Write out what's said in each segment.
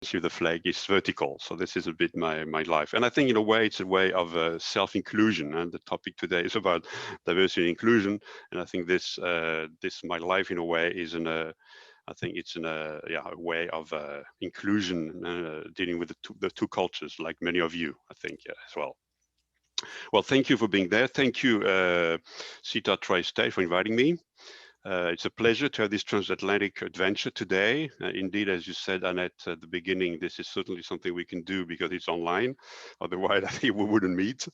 see the flag is vertical. So this is a bit my life. And I think in a way, it's a way of self-inclusion. And the topic today is about diversity and inclusion. And I think this my life in a way is I think it's a way of inclusion, dealing with the two cultures, like many of you, I think, as well. Well, thank you for being there. Thank you, Sietar Tri-State, for inviting me. It's a pleasure to have this transatlantic adventure today. Indeed, as you said, Annette, at the beginning, this is certainly something we can do because it's online. Otherwise, I think we wouldn't meet.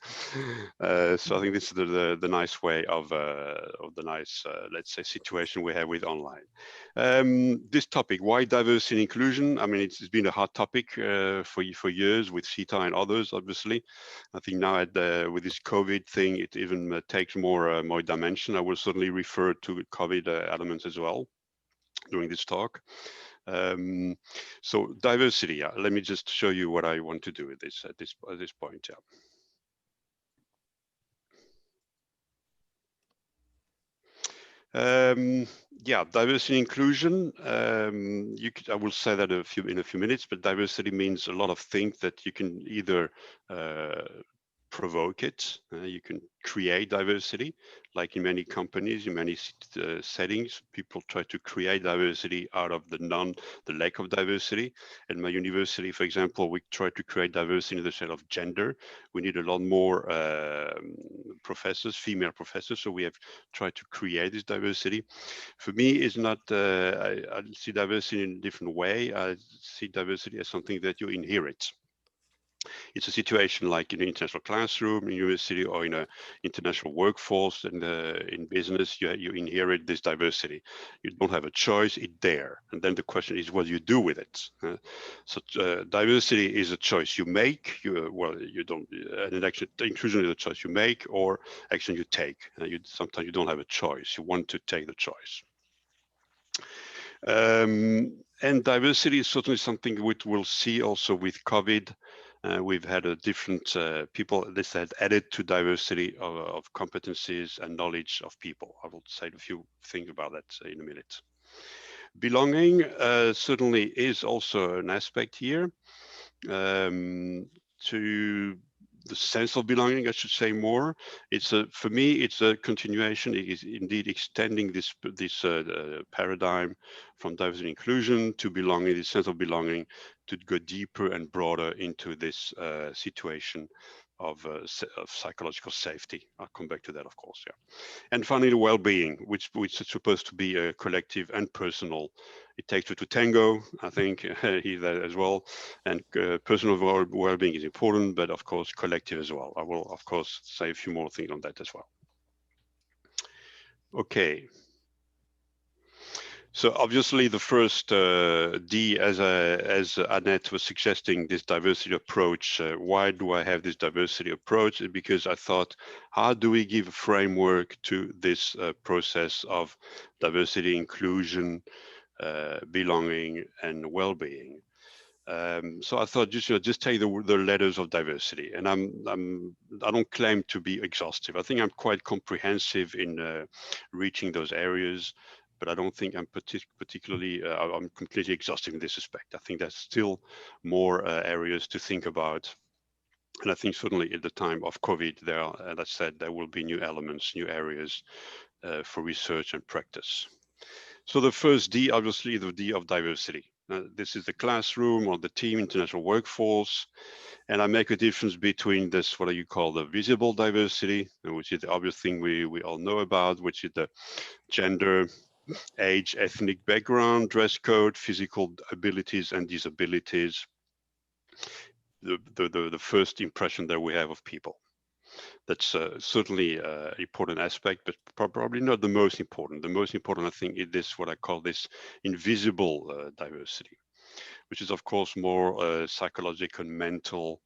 So I think this is the nice way of the nice, let's say, situation we have with online. This topic, why diversity and inclusion? I mean, it's been a hot topic for years with Sietar and others, obviously. I think now with this COVID thing, it even takes more dimension. I will certainly refer to COVID elements as well during this talk. So diversity. Let me just show you what I want to do with this at this point. Diversity and inclusion. I will say that in a few minutes, but diversity means a lot of things that you can either provoke it. You can create diversity, like in many companies, in many settings, people try to create diversity out of the lack of diversity. At my university, for example, we try to create diversity in the sense of gender. We need a lot more professors, female professors, so we have tried to create this diversity. For me, it's not, I see diversity in a different way. I see diversity as something that you inherit. It's a situation like in an international classroom, in university, or in an international workforce, and in business, you inherit this diversity. You don't have a choice, it's there. And then the question is what you do with it. So diversity is a choice you make, you don't, and actually inclusion is a choice you make or action you take. Sometimes you don't have a choice, you want to take the choice. And diversity is certainly something which we'll see also with COVID. We've had a different people, this had added to diversity of competencies and knowledge of people. I will say a few things about that in a minute. Belonging certainly is also an aspect here. To the sense of belonging, I should say more. For me, it's a continuation. It is indeed extending this paradigm from diversity and inclusion to belonging, this sense of belonging, to go deeper and broader into this situation of psychological safety. I'll come back to that, of course, yeah. And finally, well-being, which is supposed to be a collective and personal. It takes two to tango, I think, that as well. And personal well-being is important, but of course, collective as well. I will, of course, say a few more things on that as well. Okay. So obviously the first D, as Annette was suggesting, this diversity approach. Why do I have this diversity approach? Because I thought, how do we give a framework to this process of diversity, inclusion, belonging, and well-being? So I thought just take the letters of diversity, and I don't claim to be exhaustive. I think I'm quite comprehensive in reaching those areas, but I don't think I'm particularly, I'm completely exhaustive in this respect. I think there's still more areas to think about. And I think certainly at the time of COVID, as I said, there will be new elements, new areas for research and practice. So the first D, obviously the D of diversity. This is the classroom or the team, international workforce. And I make a difference between this, what you call the visible diversity, which is the obvious thing we all know about, which is the gender, age, ethnic background, dress code, physical abilities and disabilities, the first impression that we have of people. That's certainly an important aspect, but probably not the most important. The most important, I think, is this, what I call this invisible diversity, which is, of course, more psychological, mental,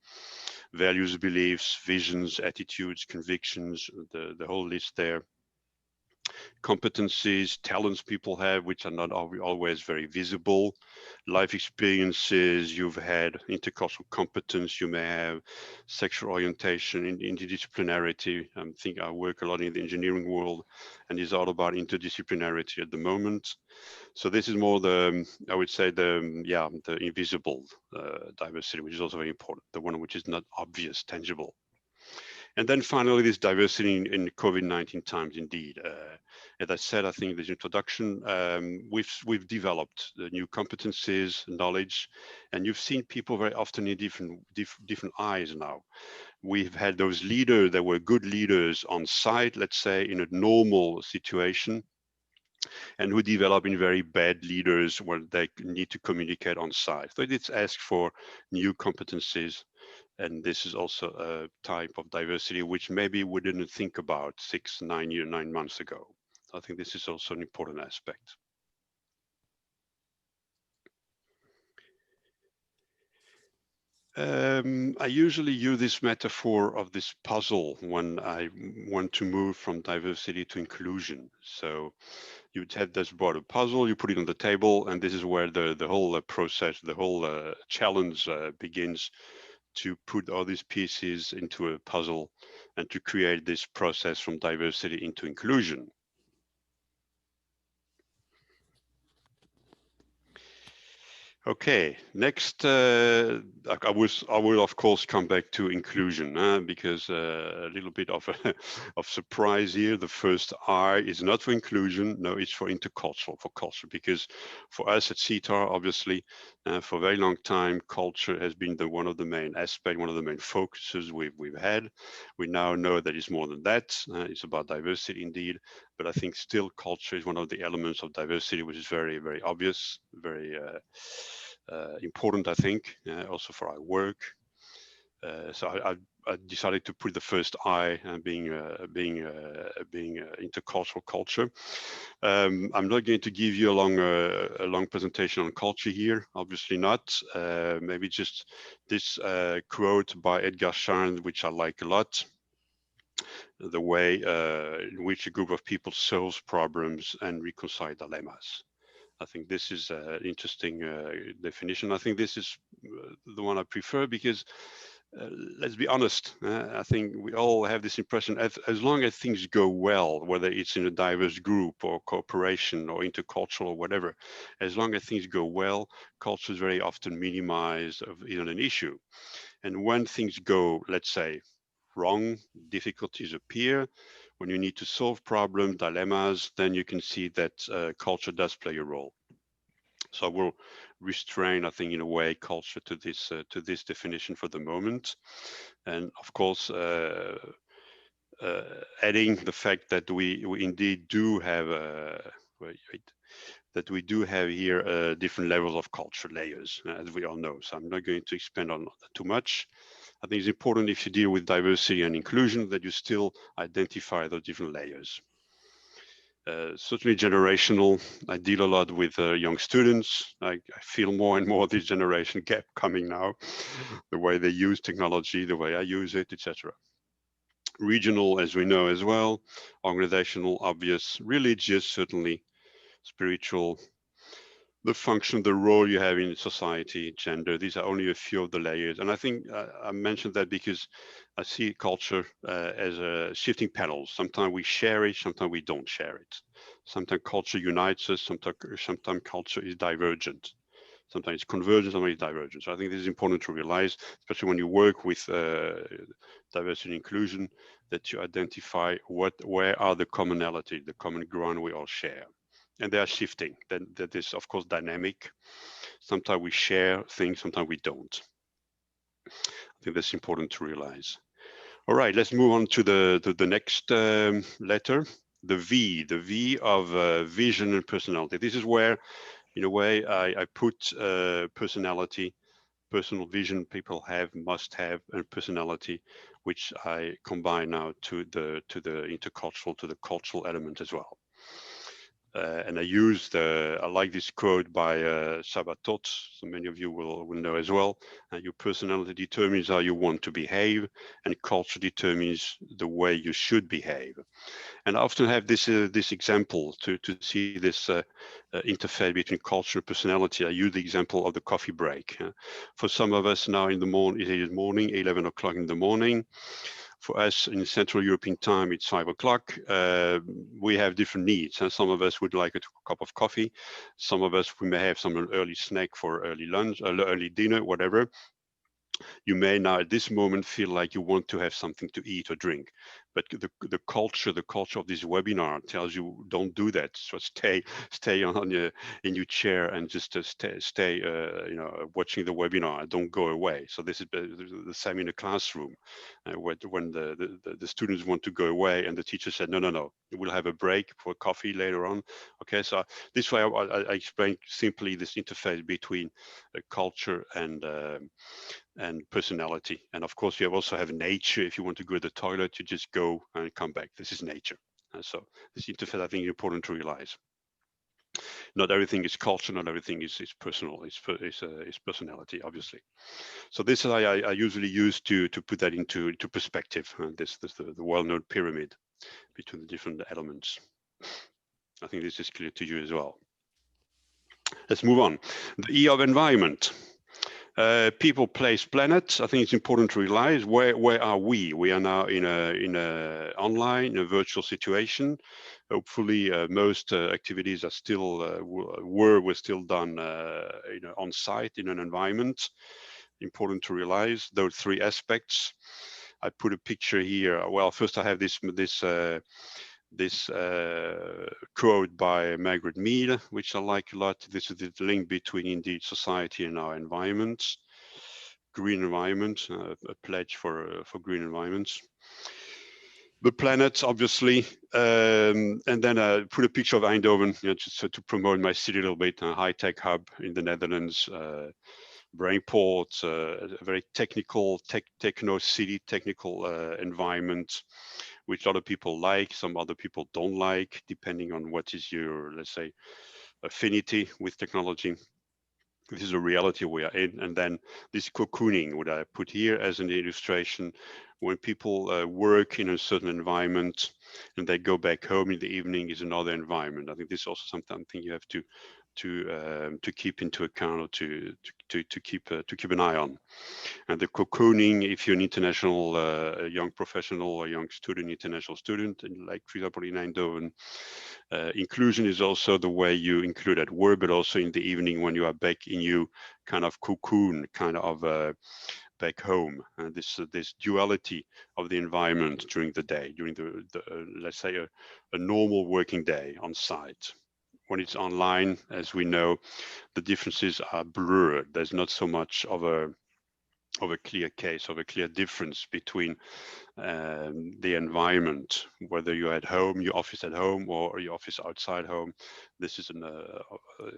values, beliefs, visions, attitudes, convictions, the whole list there. competencies, talents people have, which are not always very visible, life experiences you've had, intercultural competence you may have, sexual orientation, interdisciplinarity. I think I work a lot in the engineering world, and it's all about interdisciplinarity at the moment. So this is more the, I would say the invisible diversity, which is also very important, the one which is not obvious, tangible. And then finally, this diversity in COVID-19 times, indeed. As I said, I think this introduction, we've developed the new competencies, knowledge, and you've seen people very often in different eyes now. We've had those leaders that were good leaders on site, let's say, in a normal situation, and who develop in very bad leaders where they need to communicate on site. So it's asked for new competencies. And this is also a type of diversity which maybe we didn't think about 9 months ago. I think this is also an important aspect. I usually use this metaphor of this puzzle when I want to move from diversity to inclusion. So you would have this broader puzzle, you put it on the table, and this is where the whole process, the whole challenge begins, to put all these pieces into a puzzle and to create this process from diversity into inclusion. Okay, next, I will of course come back to inclusion because a little bit of of surprise here. The first R is not for inclusion, no, it's for intercultural, for culture, because for us at Sietar, obviously, for a very long time, culture has been one of the main aspects, one of the main focuses we've had. We now know that it's more than that. It's about diversity indeed, but I think still culture is one of the elements of diversity, which is very, very obvious, very important, I think, also for our work. So I decided to put the first I being intercultural culture. I'm not going to give you a long presentation on culture here, obviously not. Maybe just this quote by Edgar Schein, which I like a lot. The way in which a group of people solves problems and reconcile dilemmas. I think this is an interesting definition. I think this is the one I prefer because, let's be honest, I think we all have this impression, as long as things go well, whether it's in a diverse group or cooperation or intercultural or whatever, as long as things go well, culture is very often minimized of even an issue. And when things go, let's say, wrong, difficulties appear, when you need to solve problems, dilemmas, then you can see that culture does play a role. So I will restrain, I think, in a way, culture to this definition for the moment. And of course, adding the fact that we indeed do have that we do have here different levels of culture layers, as we all know. So I'm not going to expand on that too much. I think it's important if you deal with diversity and inclusion that you still identify those different layers. Certainly generational. I deal a lot with young students. I feel more and more this generation gap coming now, the way they use technology, the way I use it, etc. Regional, as we know as well, organizational, obvious, religious, certainly, spiritual, the function, the role you have in society, gender. These are only a few of the layers. And I think I mentioned that because I see culture as a shifting panels. Sometimes we share it, sometimes we don't share it. Sometimes culture unites us, sometimes culture is divergent. Sometimes it's convergent, sometimes it's divergent. So I think this is important to realize, especially when you work with diversity and inclusion, that you identify where are the commonality, the common ground we all share. And they are shifting. Then that is, of course, dynamic. Sometimes we share things, sometimes we don't. I think that's important to realize. All right, let's move on to the next letter, the V of vision and personality. This is where, in a way, I put personality, personal vision people have, must have, and personality, which I combine now to the intercultural, to the cultural element as well. And I like this quote by Sabatot, so many of you will know as well. Your personality determines how you want to behave, and culture determines the way you should behave. And I often have this example to see this interface between culture and personality. I use the example of the coffee break. For some of us now in the morning, it is morning, 11 o'clock in the morning. For us in Central European time, it's 5 o'clock. We have different needs. And some of us would like a cup of coffee. Some of us, we may have some early snack for early lunch, early dinner, whatever. You may now at this moment feel like you want to have something to eat or drink, but the culture of this webinar tells you don't do that. So stay on your in your chair and just stay watching the webinar. Don't go away. So this is the same in the classroom, when the students want to go away and the teacher said no, we'll have a break for coffee later on. Okay, so this way I explain simply this interface between culture and personality. And of course, you also have nature. If you want to go to the toilet, you just go and come back. This is nature. So this interface, I think, is important to realize. Not everything is culture. Not everything is personal. It's personality, obviously. So this I usually use to put that into perspective. This the well-known pyramid between the different elements. I think this is clear to you as well. Let's move on. The E of environment. People, place, planet. I think it's important to realize where are we? We are now in a online, in a virtual situation. Hopefully, most activities are still were still done on site in an environment. Important to realize those three aspects. I put a picture here. Well, first I have this quote by Margaret Mead, which I like a lot. This is the link between indeed society and our environment, green environment, a pledge for green environments. The planet, obviously, and then I put a picture of Eindhoven, just to promote my city a little bit, a high-tech hub in the Netherlands, Brainport, a very technical, techno city, technical environment, which a lot of people like, some other people don't like, depending on what is your, let's say, affinity with technology. This is a reality we are in. And then this cocooning, what I put here as an illustration, when people work in a certain environment and they go back home in the evening is another environment. I think this is also something you have to keep into account, or to keep an eye on. And the cocooning, if you're an international young professional or young student, international student, and like for example in Eindhoven, inclusion is also the way you include at work, but also in the evening when you are back in you kind of cocoon, kind of back home. And this duality of the environment during the day, during the let's say a normal working day on site. When it's online, as we know, the differences are blurred. There's not so much of a clear case, of a clear difference between the environment, whether you're at home, your office at home, or your office outside home. This is a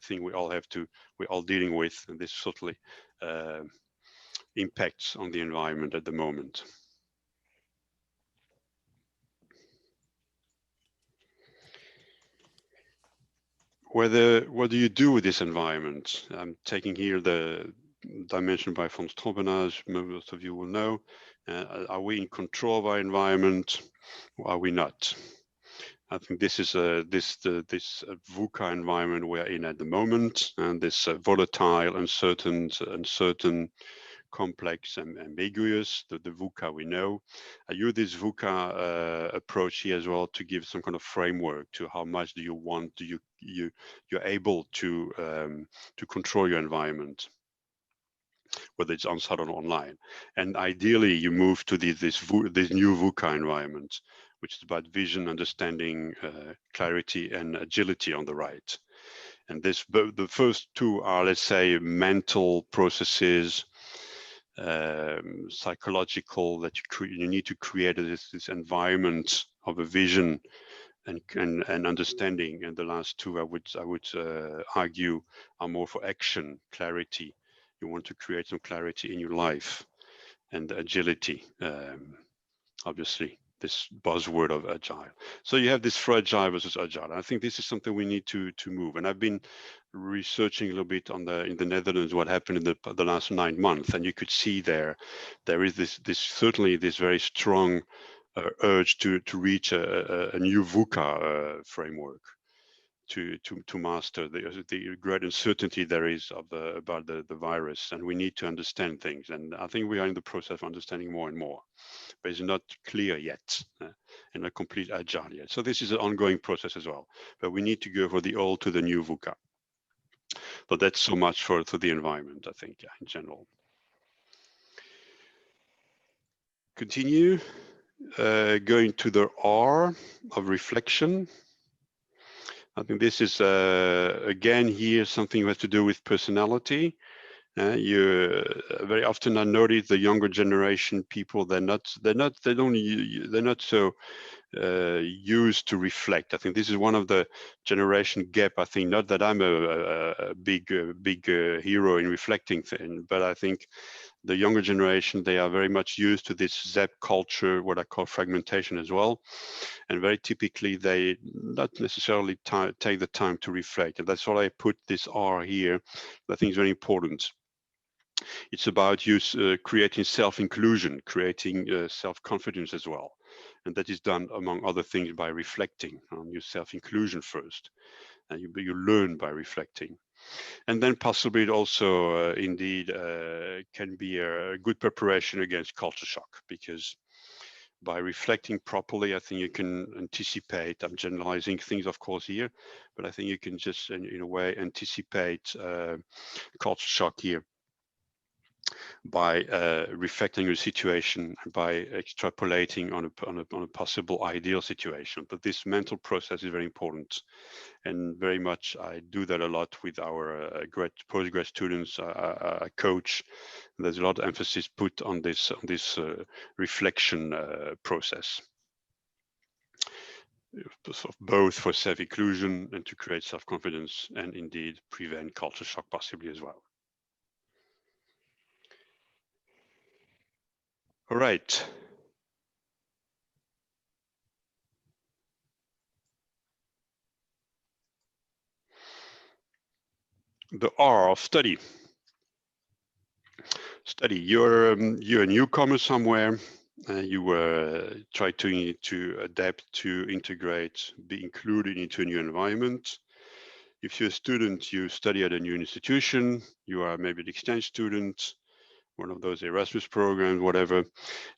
thing we're all dealing with, and this certainly impacts on the environment at the moment. What do you do with this environment? I'm taking here the dimension by von Staubenage, most of you will know. Are we in control of our environment, or are we not? I think this is this VUCA environment we're in at the moment, and this volatile, uncertain, complex and ambiguous, the VUCA we know. I use this VUCA approach here as well to give some kind of framework to how much do you want, you're able to control your environment, whether it's on-site or online. And ideally, you move to this new VUCA environment, which is about vision, understanding, clarity, and agility on the right. And the first two are, let's say, mental processes, psychological, that you need to create this environment of a vision and understanding. And the last two, I would argue, are more for action, clarity. You want to create some clarity in your life, and agility, obviously. this buzzword of agile. So you have this fragile versus agile. I think this is something we need to move. And I've been researching a little bit on in the Netherlands what happened in the last 9 months, and you could see there is this certainly this very strong urge to reach a new VUCA framework. To master the great uncertainty there is about the virus, and we need to understand things. And I think we are in the process of understanding more and more, but it's not clear yet and not complete agile yet. So this is an ongoing process as well. But we need to go from the old to the new VUCA. But that's so much for the environment, I think, in general. Continue. Going to the R of reflection. I think this is again here something that has to do with personality. You very often I notice the younger generation people they're not so used to reflect. I think this is one of the generation gap. I think not that I'm a big hero in reflecting thing, but I think the younger generation, they are very much used to this ZEP culture, what I call fragmentation as well. And very typically, they not necessarily take the time to reflect. And that's why I put this R here. I think is very important. It's about creating self-inclusion, creating self-confidence as well. And that is done, among other things, by reflecting on your self-inclusion first. And you learn by reflecting. And then possibly it also indeed can be a good preparation against culture shock, because by reflecting properly, I think you can anticipate, I'm generalizing things of course here, but I think you can just in a way anticipate culture shock here by reflecting your situation, by extrapolating on a possible ideal situation. But this mental process is very important. And very much, I do that a lot with our postgrad students. I coach. There's a lot of emphasis put on this reflection process, both for self-inclusion and to create self-confidence, and indeed prevent culture shock possibly as well. All right. The R of study. Study. You're a newcomer somewhere. You try to adapt, to integrate, be included into a new environment. If you're a student, you study at a new institution. You are maybe an exchange student, one of those Erasmus programs, whatever.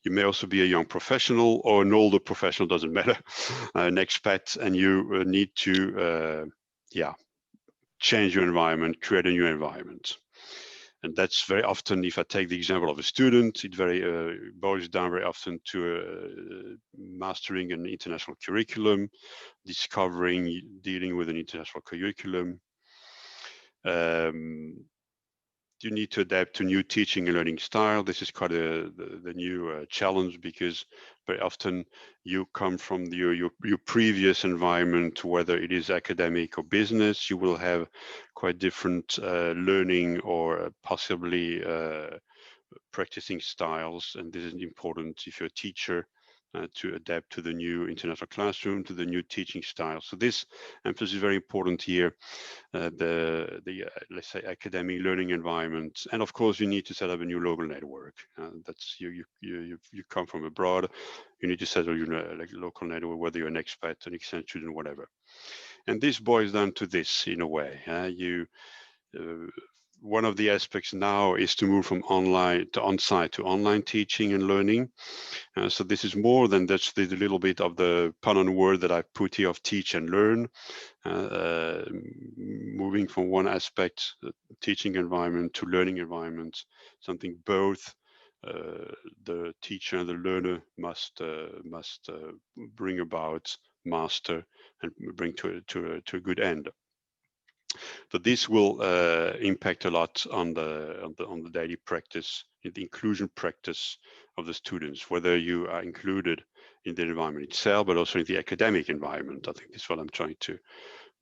You may also be a young professional or an older professional, doesn't matter, an expat, and you need to, change your environment, create a new environment. And that's very often, if I take the example of a student, it boils down very often to mastering an international curriculum, discovering, dealing with an international curriculum. You need to adapt to new teaching and learning style. This is quite the new challenge, because very often you come from your previous environment, whether it is academic or business. You will have quite different learning or possibly practicing styles, and this is important if you're a teacher to adapt to the new international classroom, to the new teaching style. So this emphasis is very important here. Let's say academic learning environment, and of course you need to set up a new local network. That's you come from abroad, you need to set up your local network, whether you're an expat, an exchange student, whatever. And this boils down to this in a way. One of the aspects now is to move from online to on-site to online teaching and learning. So this is more than just the little bit of the pun on word that I put here of teach and learn. Moving from one aspect, teaching environment, to learning environment, something both the teacher and the learner must bring about, master, and bring to a good end. So this will impact a lot on the daily practice, the inclusion practice of the students, whether you are included in the environment itself, but also in the academic environment. I think that's what I'm trying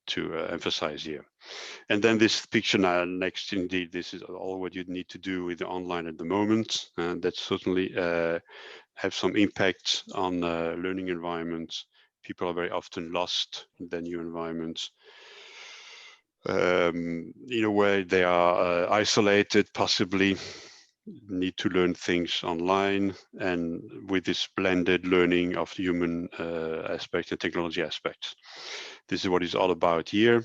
to emphasize here. And then this picture next, indeed, this is all what you need to do with the online at the moment. And that's certainly have some impact on learning environments. People are very often lost in their new environments. In a way, they are isolated, possibly need to learn things online, and with this blended learning of human aspects and technology aspects. This is what it's all about here.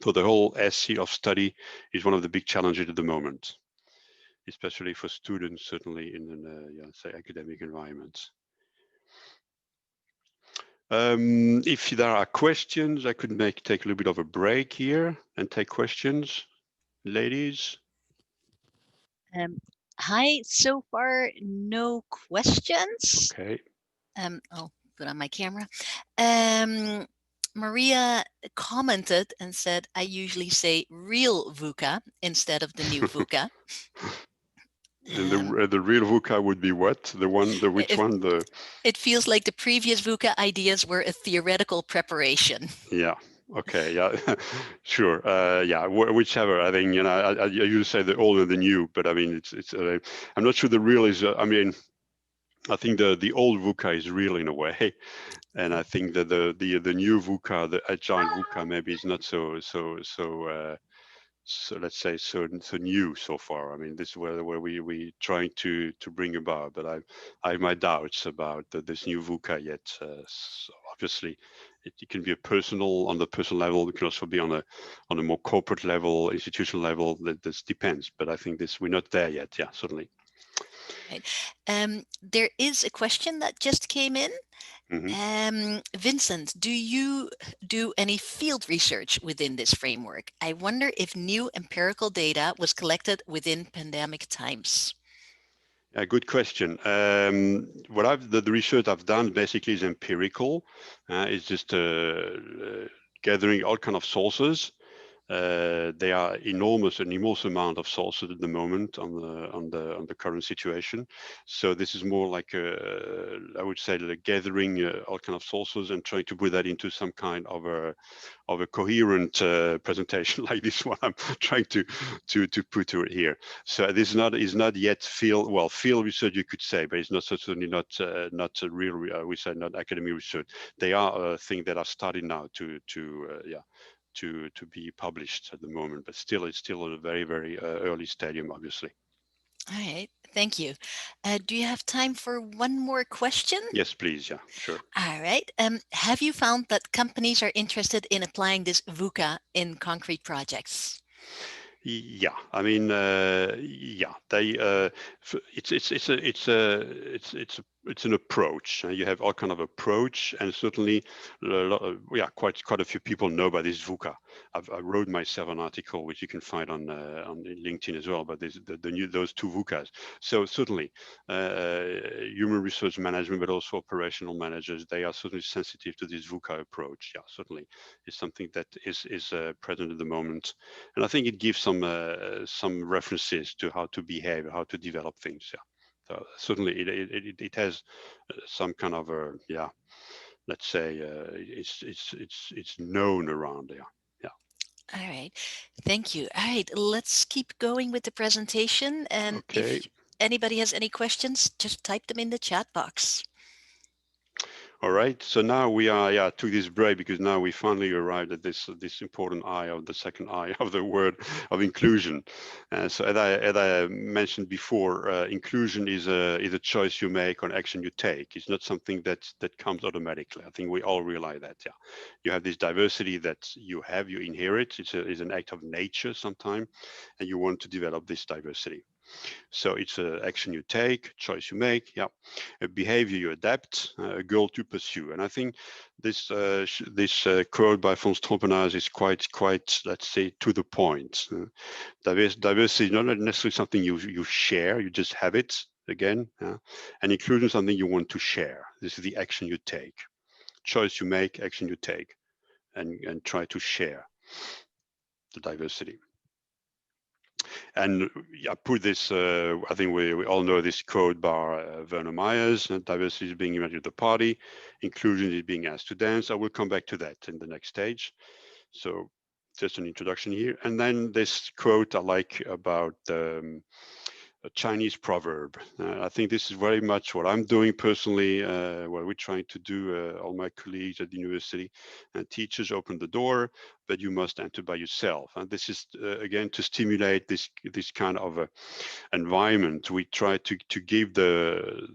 So the whole SC of study is one of the big challenges at the moment, especially for students, certainly in an, say, academic environment. If there are questions, I could take a little bit of a break here and take questions, ladies. Hi, so far no questions. Okay. I'll put on my camera. Maria commented and said, I usually say real VUCA instead of the new VUCA. And the real VUCA would be what? Which one? It feels like the previous VUCA ideas were a theoretical preparation. Yeah. Okay. Yeah. Sure. Yeah. Whichever. I think I usually say the old and the new, but I mean it's. I'm not sure the real is. I mean, I think the old VUCA is real in a way, and I think that the new VUCA, the agile VUCA, maybe is not so let's say so new so far. I mean, this is where we trying to bring about, but I have my doubts about this new VUCA yet. So obviously, it can be on the personal level. It can also be on a more corporate level, institutional level. This depends, but I think we're not there yet. Yeah, certainly. Right. There is a question that just came in. Vincent, do you do any field research within this framework? I wonder if new empirical data was collected within pandemic times. A good question. What the research I've done basically is empirical. It's just gathering all kind of sources. They are an enormous amount of sources at the moment on the current situation. So this is more like I would say gathering all kind of sources and trying to put that into some kind of a coherent presentation like this one I'm trying to put to it here. So this is not yet field research, you could say, but it's not certainly not a real research, not academic research. They are things that are starting now to be published at the moment, but it's still at a very, very early stadium, obviously. All right, thank you. Do you have time for one more question? Yes, please. Yeah, sure. All right. Have you found that companies are interested in applying this VUCA in concrete projects? Yeah, I mean, yeah, it's an approach. You have all kind of approach, and certainly, quite a few people know about this VUCA. I wrote myself an article which you can find on LinkedIn as well, but those two VUCAs. So certainly, human resource management, but also operational managers, they are certainly sensitive to this VUCA approach. Yeah, certainly, it's something that is present at the moment, and I think it gives some references to how to behave, how to develop things. Yeah. So certainly it has some kind of a let's say it's known around there. Yeah. All right, thank you. All right, let's keep going with the presentation. And Okay. if anybody has any questions, just type them in the chat box. All right, so now we are took this break because now we finally arrived at this important I of the second I of the word of inclusion. So as I mentioned before, inclusion is a choice you make or an action you take. It's not something that comes automatically. I think we all realize that. Yeah, you have this diversity that you inherit. It's an act of nature sometimes, and you want to develop this diversity. So it's an action you take, choice you make, yeah, a behavior you adapt, a goal to pursue. And I think this quote by von Stolpenhauer is quite, let's say, to the point. Diversity is not necessarily something you share, you just have it again, and including something you want to share. This is the action you take, choice you make, action you take, and try to share the diversity. And I put this, I think we all know this quote by Werner Myers, diversity is being invited to the party, inclusion is being asked to dance. I will come back to that in the next stage. So just an introduction here. And then this quote I like about a Chinese proverb. I think this is very much what I'm doing personally, what we're trying to do, all my colleagues at the university. Teachers open the door, but you must enter by yourself. And this is, again, to stimulate this kind of environment. We try to give the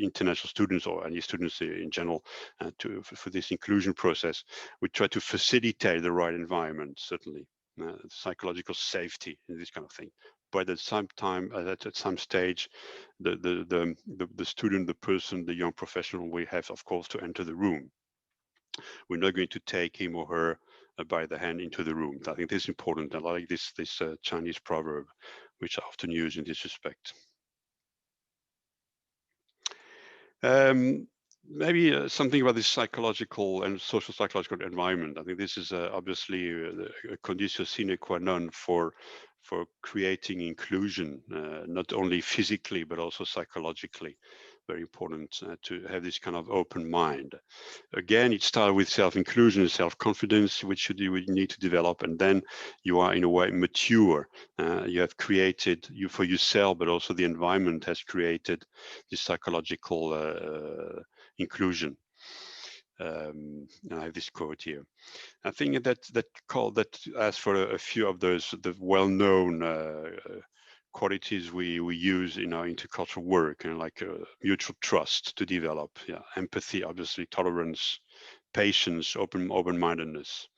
international students, or any students in general, for this inclusion process, we try to facilitate the right environment, certainly. Psychological safety and this kind of thing. But at some time, at some stage, the student, the person, the young professional, we have, of course, to enter the room. We're not going to take him or her by the hand into the room. I think this is important. I like this Chinese proverb, which I often use in this respect. Maybe something about this psychological and social psychological environment. I think this is obviously a conditio sine qua non for creating inclusion, not only physically but also psychologically. Very important to have this kind of open mind. Again, it starts with self-inclusion and self-confidence, which you need to develop, and then you are in a way mature. You have created you for yourself, but also the environment has created this psychological inclusion. I have this quote here. I think that asks for a few of those the well-known qualities we use in our intercultural work, and like mutual trust to develop, empathy, obviously, tolerance, patience, open-mindedness.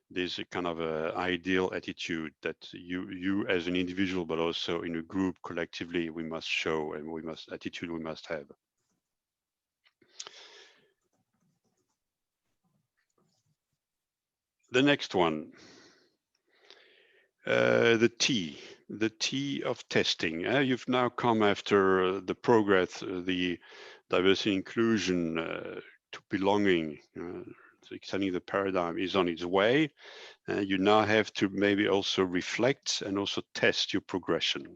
There's a kind of a ideal attitude that you as an individual, but also in a group collectively, we must show, and we must have. The next one, the T of testing. You've now come after the progress, the diversity inclusion to belonging, extending the paradigm is on its way. You now have to maybe also reflect and also test your progression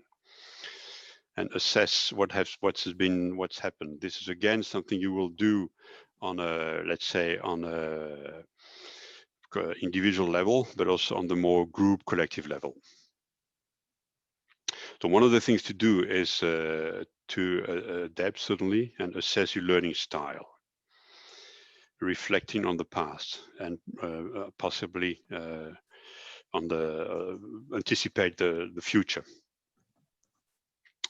and assess what's happened. This is again something you will do on a, let's say, on a individual level, but also on the more group collective level. So one of the things to do is to adapt certainly and assess your learning style, reflecting on the past and possibly on the anticipate the future.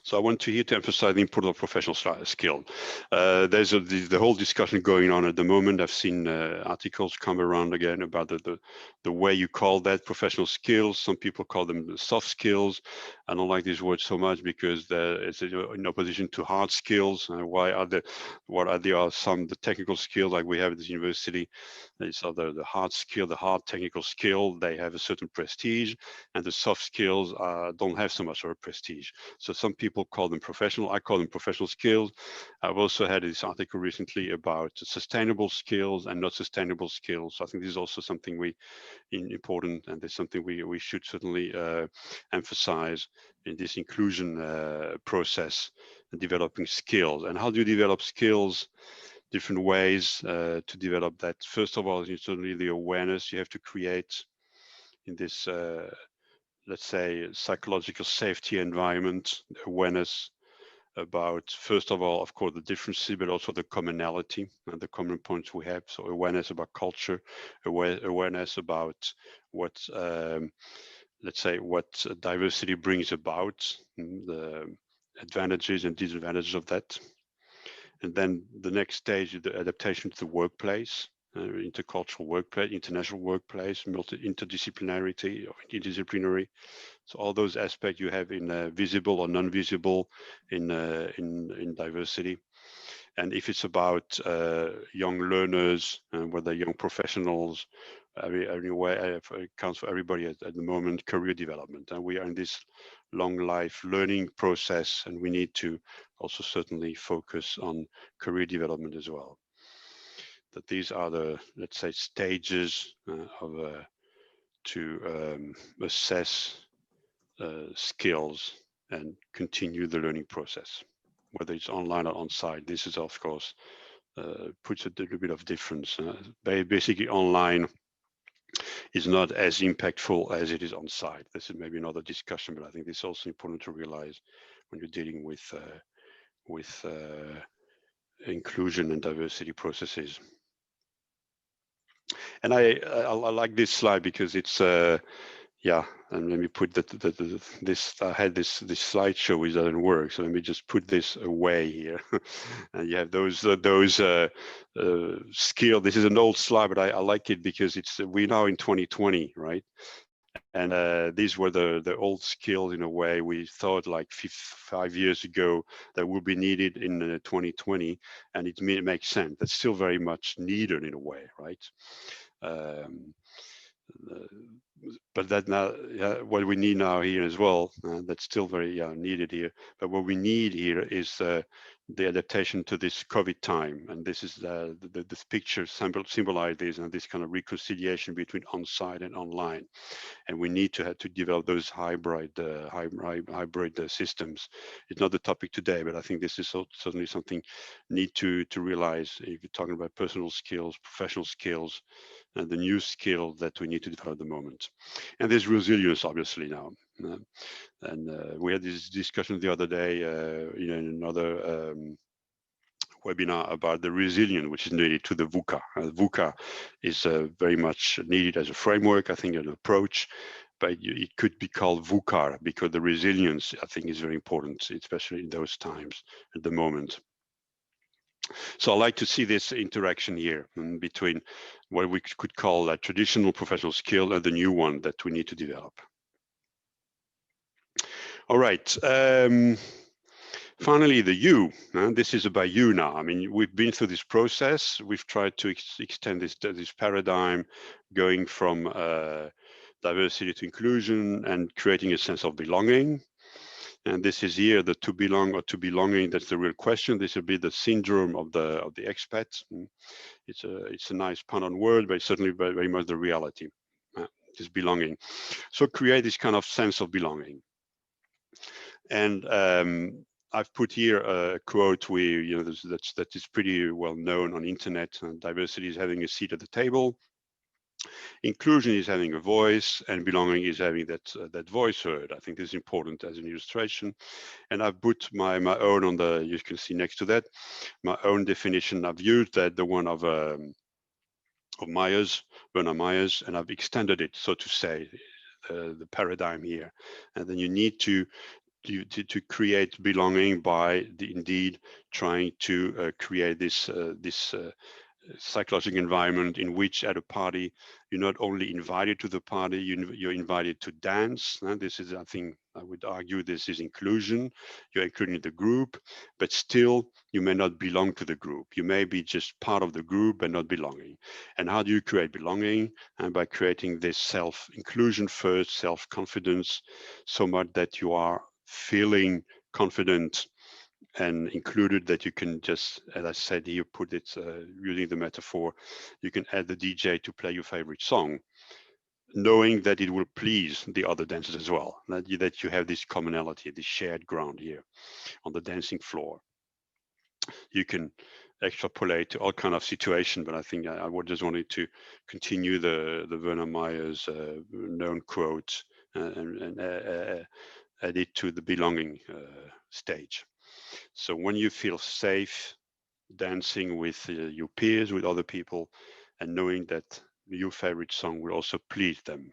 So I want to here to emphasize the importance of professional skill. There's the whole discussion going on at the moment. I've seen articles come around again about the way you call that professional skills. Some people call them soft skills. I don't like this word so much because it's in opposition to hard skills. What are some the technical skills like we have at this university? It's other the hard skill, the hard technical skill. They have a certain prestige, and the soft skills don't have so much of a prestige. So some people call them professional. I call them professional skills. I've also had this article recently about sustainable skills and not sustainable skills. So I think this is also something important, and there's something we should certainly emphasize in this inclusion process and developing skills. And how do you develop skills? Different ways to develop that. First of all, certainly the awareness you have to create in this let's say, psychological safety environment, awareness about, first of all, of course, the differences, but also the commonality and the common points we have. So awareness about culture, awareness about what, let's say, what diversity brings about, the advantages and disadvantages of that. And then the next stage is the adaptation to the workplace. Intercultural workplace, international workplace, interdisciplinarity or interdisciplinary. So all those aspects you have in visible or non-visible in diversity. And if it's about young learners, whether young professionals, anyway, it counts for everybody at the moment, career development. And we are in this long life learning process, and we need to also certainly focus on career development as well. That these are the, let's say, stages to assess skills and continue the learning process, whether it's online or on-site. This is, of course, puts a little bit of difference. Basically, online, is not as impactful as it is on site. This is maybe another discussion, but I think it's also important to realize when you're dealing with inclusion and diversity processes. And I like this slide because it's yeah, and let me put this. I had this slideshow which doesn't work, so let me just put this away here. And you have those skill. This is an old slide, but I like it because it's we're now in 2020, right? And these were the old skills in a way we thought like 5 years ago that would be needed in 2020, and it makes sense. That's still very much needed in a way, right? Um, but that now, what we need now here as well, that's still very needed here. But what we need here is the adaptation to this COVID time, and this is this picture symbolize this and this kind of reconciliation between on-site and online. And we need to have to develop those hybrid systems. It's not the topic today, but I think this is certainly something need to realize if you're talking about personal skills, professional skills, and the new skill that we need to develop at the moment. And there's resilience, obviously, now. And we had this discussion the other day, in another webinar about the resilience which is needed to the VUCA. VUCA is very much needed as a framework, I think, an approach, but it could be called VUCAR because the resilience, I think, is very important, especially in those times at the moment. So I like to see this interaction here between what we could call a traditional professional skill and the new one that we need to develop. All right. Finally, the you. This is about you now. I mean, we've been through this process. We've tried to extend this paradigm, going from diversity to inclusion and creating a sense of belonging. And this is here the to belong or to belonging. That's the real question. This will be the syndrome of the expat. It's a nice pun on word, but it's certainly very much the reality. This belonging. So create this kind of sense of belonging. And I've put here a quote that is pretty well known on internet. Diversity is having a seat at the table. Inclusion is having a voice, and belonging is having that voice heard. I think this is important as an illustration. And I've put my own on the, you can see next to that, my own definition. I've used the one of Myers, Werner Myers, and I've extended it, so to say, the paradigm here. And then you need to create belonging by indeed trying to create this psychological environment in which at a party you're not only invited to the party, you're invited to dance. This is, I think, I would argue this is inclusion. You're including the group, but still you may not belong to the group. You may be just part of the group but not belonging. And how do you create belonging? And by creating this self-inclusion first, self-confidence, so much that you are feeling confident and included, that you can just, as I said here, put it using the metaphor, you can add the DJ to play your favorite song, knowing that it will please the other dancers as well, that you have this commonality, this shared ground here on the dancing floor. You can extrapolate to all kind of situation, but I think I would just wanted to continue the Werner Myers known quote and add it to the belonging stage. So when you feel safe dancing with your peers, with other people, and knowing that your favorite song will also please them,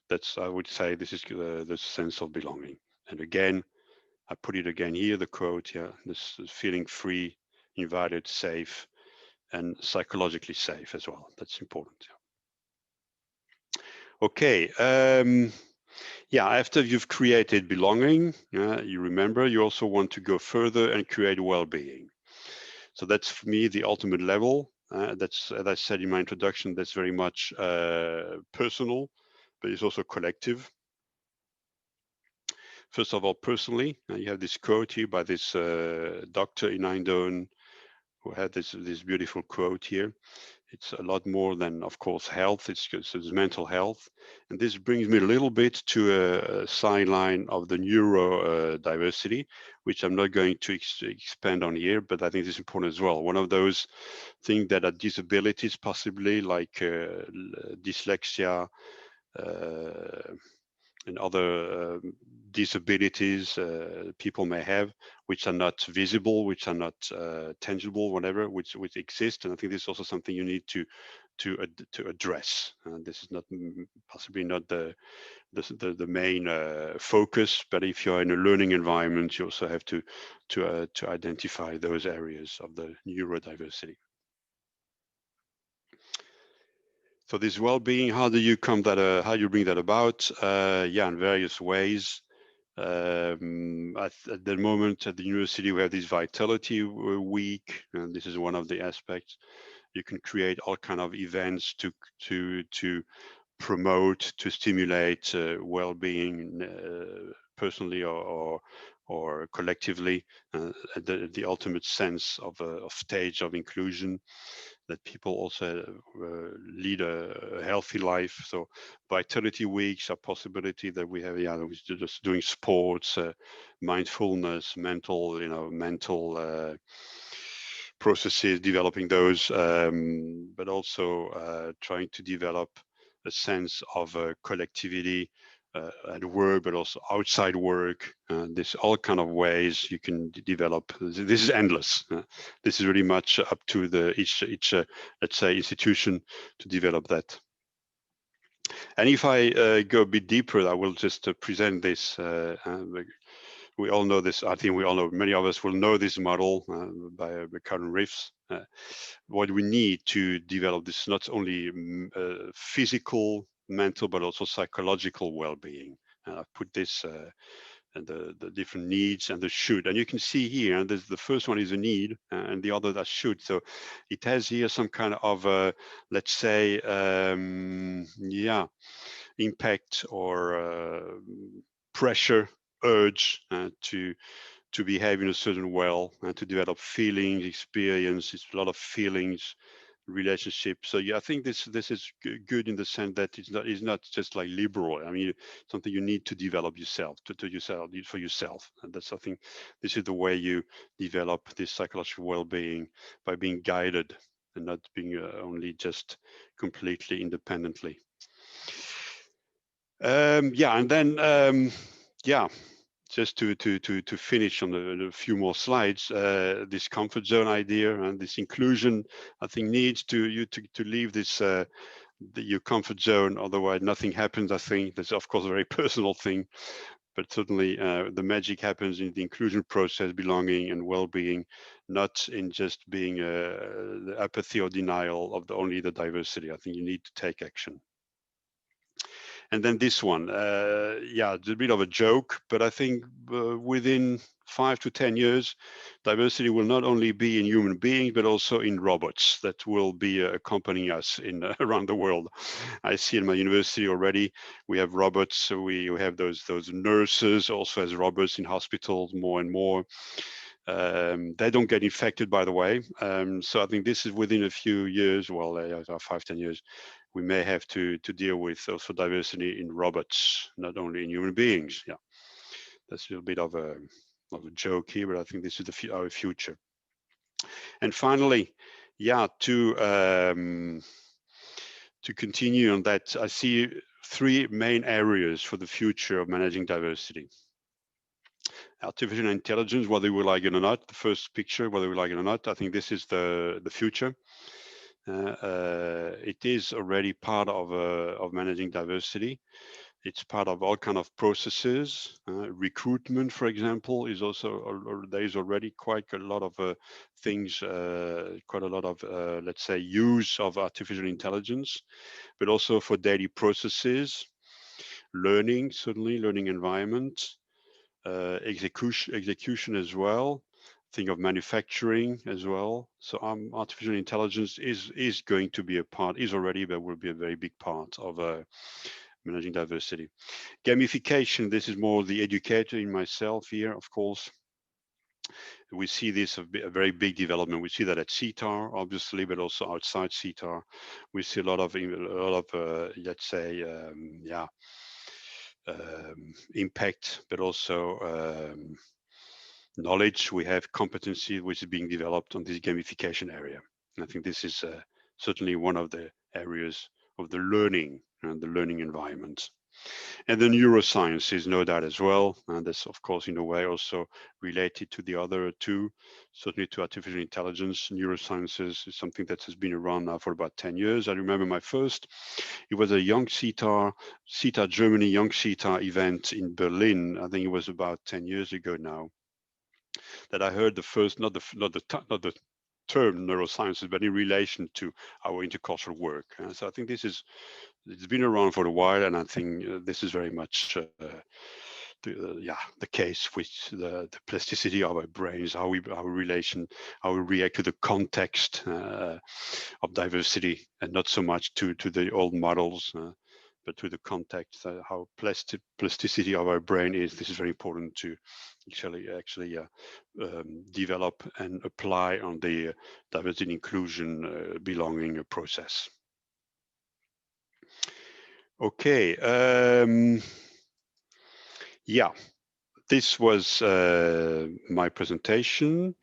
that's, I would say, this is the sense of belonging. And again, I put it again here, the quote, yeah, this is feeling free, invited, safe, and psychologically safe as well. That's important. Okay. Yeah, after you've created belonging, you remember, you also want to go further and create well-being. So that's, for me, the ultimate level. That's, as I said in my introduction, that's very much personal, but it's also collective. First of all, personally, you have this quote here by this doctor in Eindhoven who had this beautiful quote here. It's a lot more than, of course, health. It's mental health. And this brings me a little bit to a sideline of the neurodiversity, which I'm not going to expand on here, but I think it's important as well. One of those things that are disabilities, possibly like dyslexia, uh, and other disabilities people may have, which are not visible, which are not tangible, whatever, which exist. And I think this is also something you need to address. This is not possibly not the main focus, but if you're in a learning environment, you also have to identify those areas of the neurodiversity. So this well-being, how do you how do you bring that about? Yeah, in various ways. At the moment at the university, we have this vitality week, and this is one of the aspects. You can create all kind of events to promote, to stimulate well-being personally or collectively, the ultimate sense of a stage of inclusion, that people also lead a healthy life. So vitality weeks are possibility that we have, yeah, just doing sports, mindfulness, mental processes, developing those, but also trying to develop a sense of collectivity at work, but also outside work. There's all kind of ways you can develop. This is endless. This is really much up to each let's say institution to develop that. And if I go a bit deeper, I will just present this. We all know this. I think we all know. Many of us will know this model by current riffs. What we need to develop this not only physical, mental, but also psychological well-being. And I've put this and the different needs and the should. And you can see here, and the first one is a need, and the other that should. So it has here some kind of, let's say, yeah, impact or pressure, urge to behave in a certain way and to develop feelings, experiences, a lot of feelings, relationships. So yeah, I think this is good in the sense that it's not just like liberal. I mean, something you need to develop yourself, to yourself, for yourself. And that's, I think, this is the way you develop this psychological well-being, by being guided and not being only just completely independently. Yeah, and then yeah, just to finish on a few more slides, this comfort zone idea and this inclusion, I think, needs to leave this your comfort zone. Otherwise, nothing happens. I think that's, of course, a very personal thing, but certainly the magic happens in the inclusion process, belonging and well-being, not in just being the apathy or denial of only the diversity. I think you need to take action. And then this one, yeah, it's a bit of a joke, but I think within 5 to 10 years, diversity will not only be in human beings, but also in robots that will be accompanying us in around the world. I see in my university already, we have robots. So we have those nurses also as robots in hospitals more and more. They don't get infected, by the way. So I think this is within a few years, well, 5, 10 years, we may have to deal with also diversity in robots, not only in human beings. Yeah, that's a little bit of a joke here, but I think this is our future. And finally, yeah, to continue on that, I see 3 main areas for the future of managing diversity. Artificial intelligence, whether we like it or not, the first picture, whether we like it or not, I think this is the future. It is already part of managing diversity. It's part of all kind of processes. Recruitment, for example, is also, there is already quite a lot of things, quite a lot of, let's say, use of artificial intelligence, but also for daily processes, learning, certainly learning environment, execution as well. Think of manufacturing as well. So artificial intelligence is going to be a part, is already, but will be a very big part of managing diversity. Gamification, this is more the educator in myself here, of course. We see this a very big development. We see that at Sietar, obviously, but also outside Sietar. We see let's say, impact, but also knowledge. We have competency which is being developed on this gamification area. And I think this is certainly one of the areas of the learning and the learning environment. And the neuroscience is no doubt as well. And that's, of course, in a way also related to the other two, certainly to artificial intelligence. Neurosciences is something that has been around now for about 10 years. I remember my first, it was a young Sietar Germany Young Sietar event in Berlin. I think it was about 10 years ago now, that I heard the first, not the term neurosciences, but in relation to our intercultural work. So I think it's been around for a while, and I think this is very much the case with the plasticity of our brains, how we react to the context of diversity, and not so much to the old models. But to the context, how plasticity of our brain is. This is very important to actually develop and apply on the diversity and inclusion belonging process. Okay. Yeah, this was my presentation.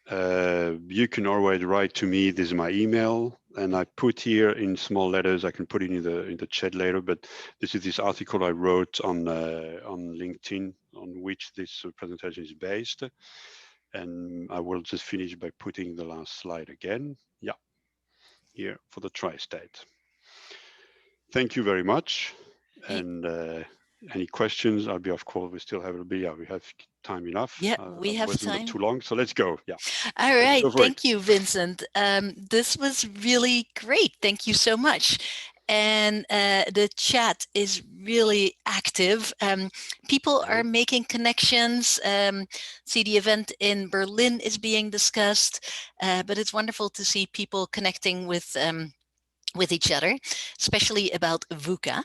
You can always write to me. This is my email, and I put here in small letters. I can put it in the chat later. But this is this article I wrote on LinkedIn, on which this presentation is based. And I will just finish by putting the last slide again. Yeah, here for the tri-state. Thank you very much. And any questions? I'll be, of course, we still have we have time enough. Yeah, we have time. Not too long, so let's go. Yeah. All right. Thank you, Vincent. This was really great. Thank you so much. And the chat is really active. People are making connections. See, the event in Berlin is being discussed, but it's wonderful to see people connecting with each other, especially about VUCA.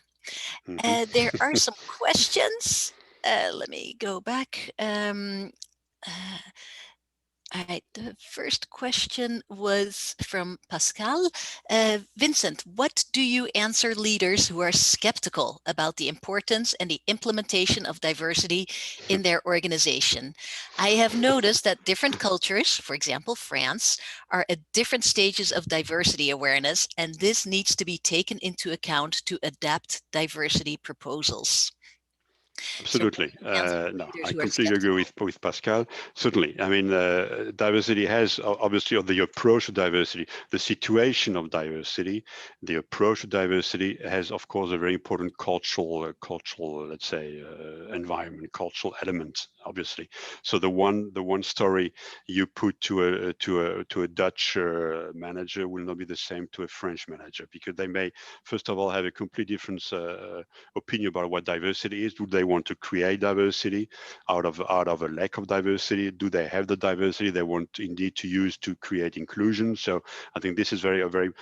There are some questions. Let me go back. All right, the first question was from Pascal. Vincent, what do you answer leaders who are skeptical about the importance and the implementation of diversity in their organization? I have noticed that different cultures, for example, France, are at different stages of diversity awareness, and this needs to be taken into account to adapt diversity proposals. Absolutely. No, I completely agree with Pascal. Certainly. I mean, diversity has obviously the approach to diversity, the situation of diversity, the approach to diversity has, of course, a very important cultural, let's say, environment, cultural element, obviously. So the one story you put to a Dutch manager will not be the same to a French manager, because they may, first of all, have a completely different opinion about what diversity is. Do they want to create diversity out of a lack of diversity? Do they have the diversity they want indeed to use to create inclusion? So I think this is very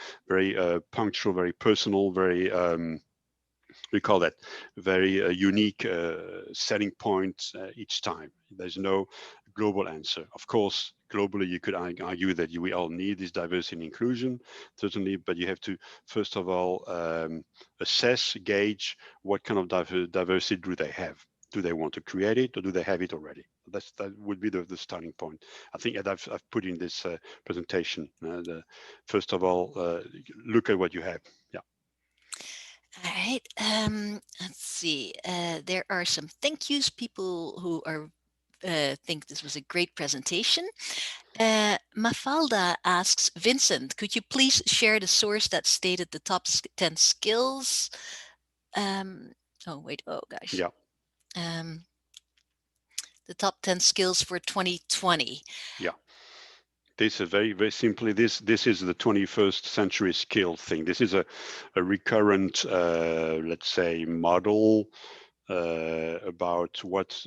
punctual, very personal, very we call that very unique setting point each time. There's no global answer. Of course, globally, you could argue that we all need this diversity and inclusion, certainly, but you have to, first of all, assess, gauge what kind of diversity do they have. Do they want to create it, or do they have it already? That would be the starting point. I think that I've put in this presentation. First of all, look at what you have. Yeah. All right. Let's see. There are some thank yous. People who are think this was a great presentation. Mafalda asks, Vincent, could you please share the source that stated the top 10 skills? Oh, wait. Oh, gosh. Yeah. The top 10 skills for 2020. Yeah. This is very simply, this is the 21st century skill thing. This is a recurrent, let's say, model about what's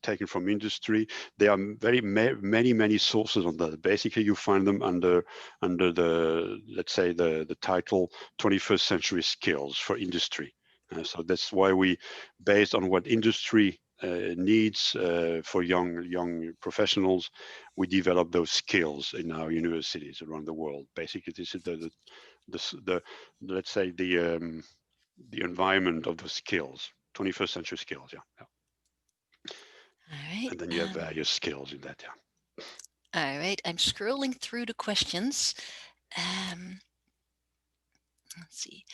taken from industry. There are many sources on that. Basically, you find them under the, let's say, the title 21st century skills for industry. So that's why we, based on what industry needs for young professionals, we develop those skills in our universities around the world. Basically, this is the let's say the environment of the skills, 21st century skills. Yeah, yeah. All right. And then you have various skills in that. Yeah. All right. I'm scrolling through the questions. Let's see.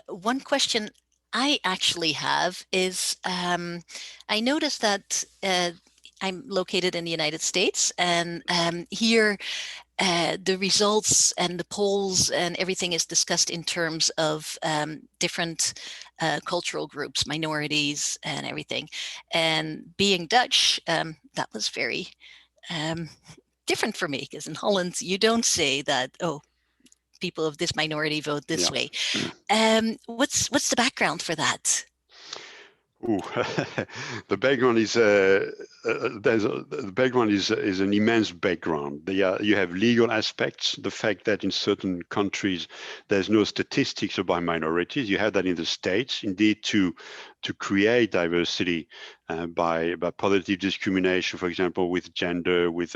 One question I actually have is, I noticed that I'm located in the United States, and here the results and the polls and everything is discussed in terms of different cultural groups, minorities, and everything. And being Dutch, that was very different for me, because in Holland you don't say that, oh, people of this minority vote this way. What's the background for that? Ooh, the background is the background is an immense background. You have legal aspects, the fact that in certain countries there's no statistics about minorities. You have that in the States, indeed, to create diversity by positive discrimination, for example, with gender, with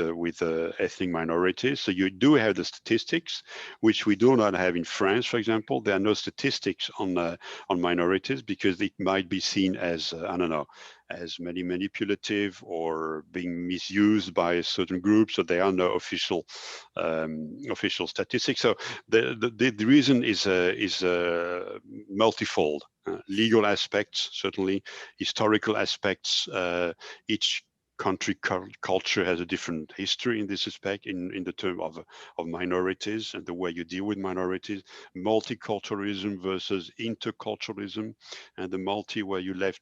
ethnic minorities. So you do have the statistics, which we do not have in France, for example. There are no statistics on minorities because it might be seen as I don't know, as manipulative or being misused by certain groups. So there are no official statistics. So the reason is multifold. Legal aspects, certainly, historical aspects. Each country culture has a different history in this respect, in the term of minorities and the way you deal with minorities. Multiculturalism versus interculturalism, and the multi where you let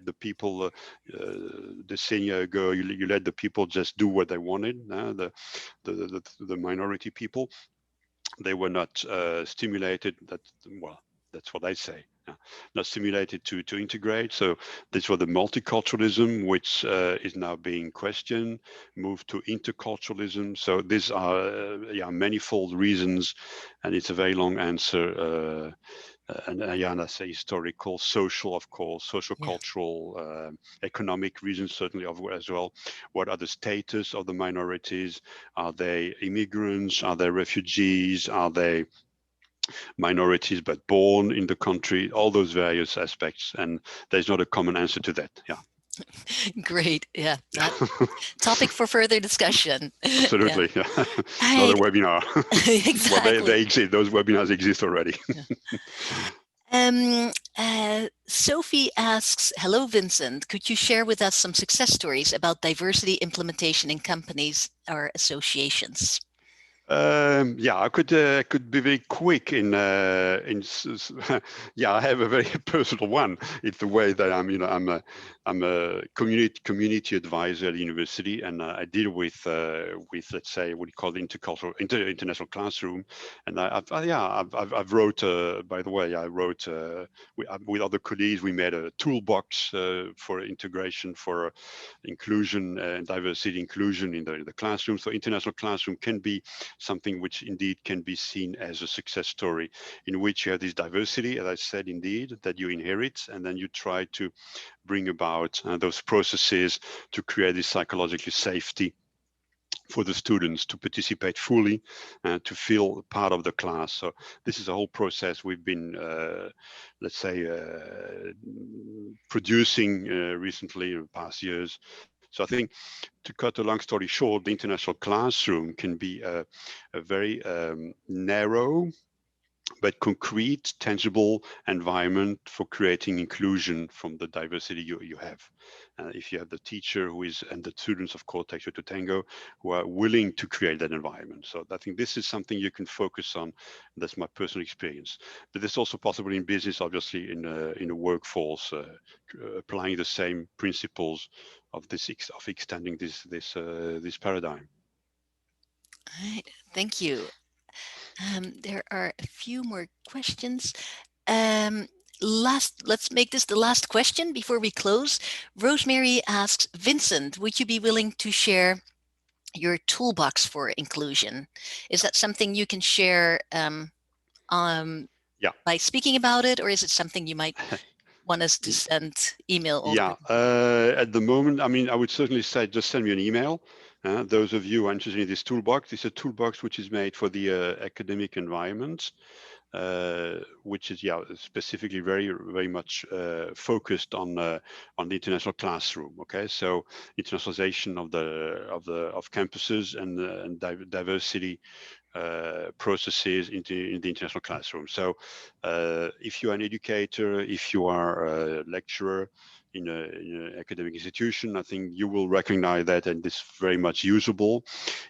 the people decennia ago, you let the people just do what they wanted. The minority people, they were not stimulated. That's what I say. Not stimulated to integrate. So this was the multiculturalism, which is now being questioned, moved to interculturalism. So these are manifold reasons, and it's a very long answer. And I say historical, social, of course, social, cultural, economic reasons certainly as well. What are the status of the minorities? Are they immigrants? Are they refugees? Are they minorities but born in the country? All those various aspects, and there's not a common answer to that. Yeah. Great. Yeah. That topic for further discussion. Absolutely. Yeah. Another webinar. Exactly. Well, they exist. Those webinars exist already. Sophie asks, hello, Vincent. Could you share with us some success stories about diversity implementation in companies or associations? I could be very quick in I have a very personal one. It's the way that I'm a community advisor at the university, and I deal with let's say what you call the international classroom. And I've wrote by the way, I wrote with other colleagues, we made a toolbox for integration, for inclusion and diversity inclusion in the classroom. So international classroom can be something which indeed can be seen as a success story, in which you have this diversity, as I said, indeed, that you inherit, and then you try to bring about those processes to create this psychological safety for the students to participate fully and to feel part of the class. So this is a whole process we've been, let's say, producing recently in the past years. So I think, to cut a long story short, the international classroom can be a very narrow but concrete, tangible environment for creating inclusion from the diversity you have. If you have the teacher and the students, of course, take you to tango, who are willing to create that environment. So I think this is something you can focus on. That's my personal experience. But it's also possible in business, obviously, in a workforce, applying the same principles of extending this paradigm. All right, thank you. There are a few more questions. Let's make this the last question before we close. Rosemary asks, Vincent, would you be willing to share your toolbox for inclusion? Is that something you can share by speaking about it, or is it something you might want us to send email? Yeah, at the moment, I mean, I would certainly say just send me an email. Those of you interested in this toolbox, it's a toolbox which is made for the academic environment, which is specifically very much focused on the international classroom. Okay, so internationalization of campuses and diversity processes in the international classroom. So if you are an educator, if you are a lecturer in an academic institution, I think you will recognize that, and it's very much usable.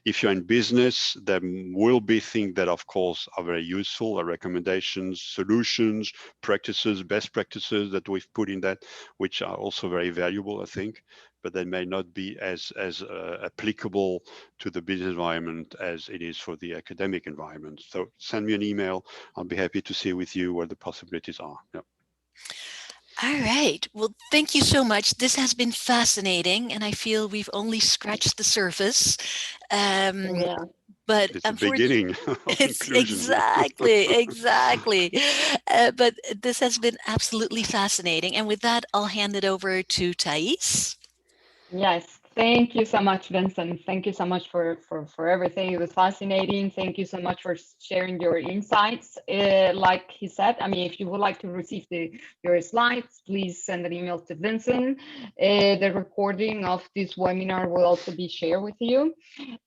If you're in business, there will be things that of course are very useful, recommendations, solutions, practices, best practices that we've put in that, which are also very valuable, I think, but they may not be as applicable to the business environment as it is for the academic environment. So send me an email. I'll be happy to see with you what the possibilities are. Yeah. All right. Well, thank you so much. This has been fascinating, and I feel we've only scratched the surface. But it's the beginning of inclusion. Exactly. But this has been absolutely fascinating. And with that, I'll hand it over to Thais. Yes. Thank you so much, Vincent. Thank you so much for everything. It was fascinating. Thank you so much for sharing your insights. Like he said, I mean, if you would like to receive your slides, please send an email to Vincent. The recording of this webinar will also be shared with you.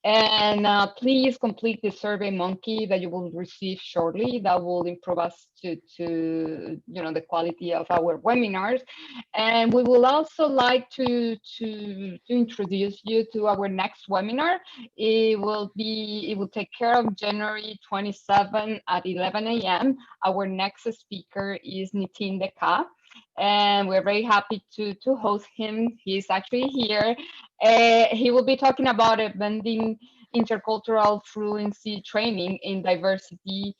And please complete the Survey Monkey that you will receive shortly. That will improve us to the quality of our webinars. And we will also like to introduce you to our next webinar. It will take care of January 27 at 11 a.m. Our next speaker is Nitin Deka, and we're very happy to host him. He's actually here. He will be talking about blending intercultural fluency training in diversity,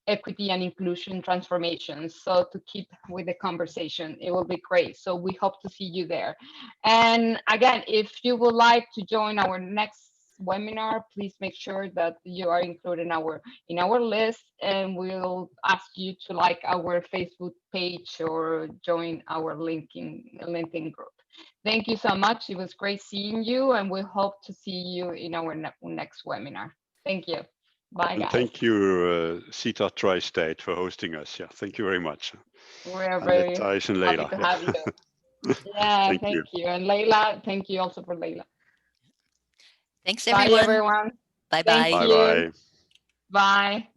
equity, and inclusion transformations. So to keep with the conversation, it will be great. So we hope to see you there. And again, if you would like to join our next webinar, please make sure that you are included in our list, and we'll ask you to like our Facebook page or join our LinkedIn group. Thank you so much. It was great seeing you, and we hope to see you in our next webinar. Thank you. Bye, guys. And thank you, Sietar Tri-State, for hosting us. Yeah, thank you very much. We're very Thais and happy Leila. to have you. Yeah, thank you. And Leila, thank you also for Leila. Thanks, everyone. Bye, everyone. Bye-bye. Thank you. Bye.